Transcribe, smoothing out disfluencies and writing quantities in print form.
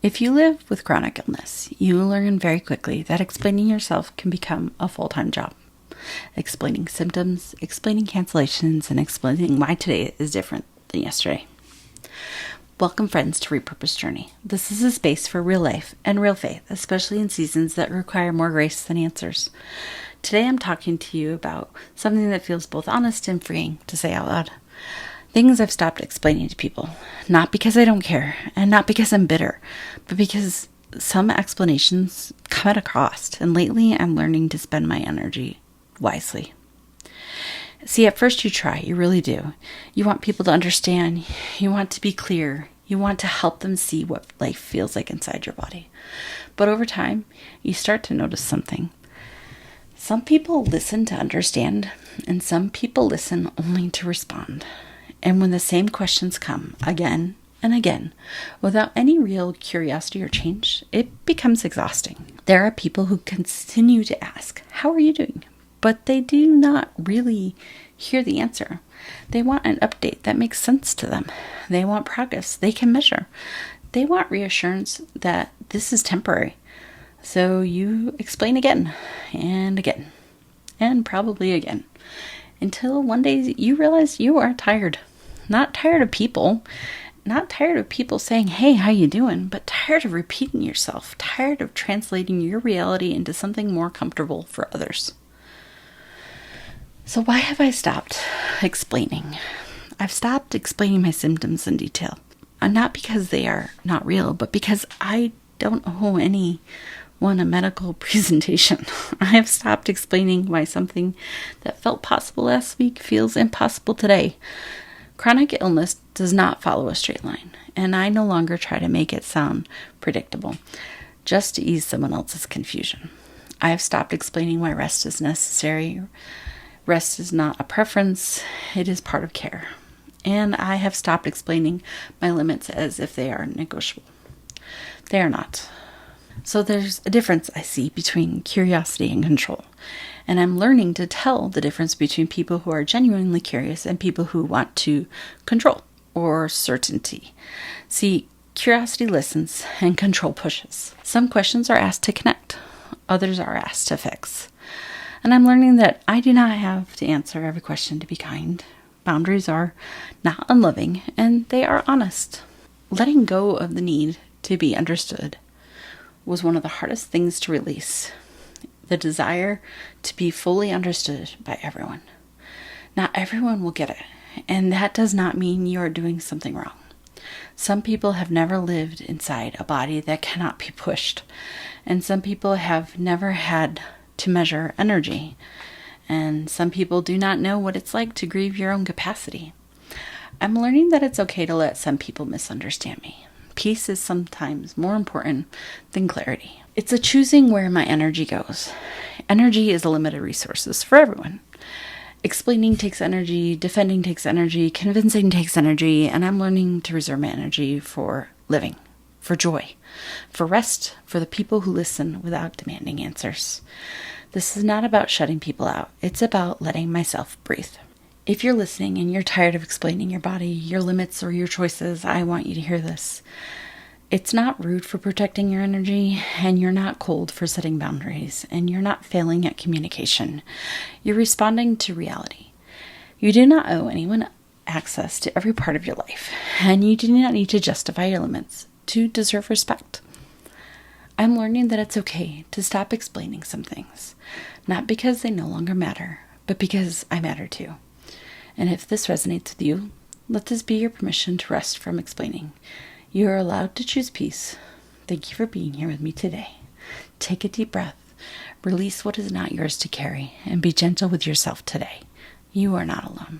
If you live with chronic illness, you learn very quickly that explaining yourself can become a full-time job. Explaining symptoms, explaining cancellations, and explaining why today is different than yesterday. Welcome, friends, to Repurpose Journey. This is a space for real life and real faith, especially in seasons that require more grace than answers. Today I'm talking to you about something that feels both honest and freeing to say out loud. Things I've stopped explaining to people, not because I don't care, and not because I'm bitter, but because some explanations come at a cost, and lately I'm learning to spend my energy wisely. See, at first you try, you really do. You want people to understand, you want to be clear, you want to help them see what life feels like inside your body. But over time, you start to notice something. Some people listen to understand, and some people listen only to respond. And when the same questions come again and again, without any real curiosity or change, it becomes exhausting. There are people who continue to ask, "How are you doing?" But they do not really hear the answer. They want an update that makes sense to them. They want progress they can measure. They want reassurance that this is temporary. So you explain again and again, and probably again, until one day you realize you are tired. Not tired of people, not tired of people saying, "Hey, how you doing?" but tired of repeating yourself, tired of translating your reality into something more comfortable for others. So why have I stopped explaining? I've stopped explaining my symptoms in detail. Not because they are not real, but because I don't owe anyone a medical presentation. I have stopped explaining why something that felt possible last week feels impossible today. Chronic illness does not follow a straight line, and I no longer try to make it sound predictable, just to ease someone else's confusion. I have stopped explaining why rest is necessary. Rest is not a preference, it is part of care. And I have stopped explaining my limits as if they are negotiable. They are not. So there's a difference I see between curiosity and control. And I'm learning to tell the difference between people who are genuinely curious and people who want to control or certainty. See, curiosity listens and control pushes. Some questions are asked to connect. Others are asked to fix. And I'm learning that I do not have to answer every question to be kind. Boundaries are not unloving, and they are honest. Letting go of the need to be understood was one of the hardest things to release. The desire to be fully understood by everyone. Not everyone will get it, and that does not mean you are doing something wrong. Some people have never lived inside a body that cannot be pushed, and some people have never had to measure energy, and some people do not know what it's like to grieve your own capacity. I'm learning that it's okay to let some people misunderstand me. Peace is sometimes more important than clarity. It's a choosing where my energy goes. Energy is a limited resource for everyone. Explaining takes energy, defending takes energy, convincing takes energy, and I'm learning to reserve my energy for living, for joy, for rest, for the people who listen without demanding answers. This is not about shutting people out. It's about letting myself breathe. If you're listening and you're tired of explaining your body, your limits, or your choices, I want you to hear this. It's not rude for protecting your energy, and you're not cold for setting boundaries, and you're not failing at communication. You're responding to reality. You do not owe anyone access to every part of your life, and you do not need to justify your limits to deserve respect. I'm learning that it's okay to stop explaining some things, not because they no longer matter, but because I matter too. And if this resonates with you, let this be your permission to rest from explaining. You are allowed to choose peace. Thank you for being here with me today. Take a deep breath, release what is not yours to carry, and be gentle with yourself today. You are not alone.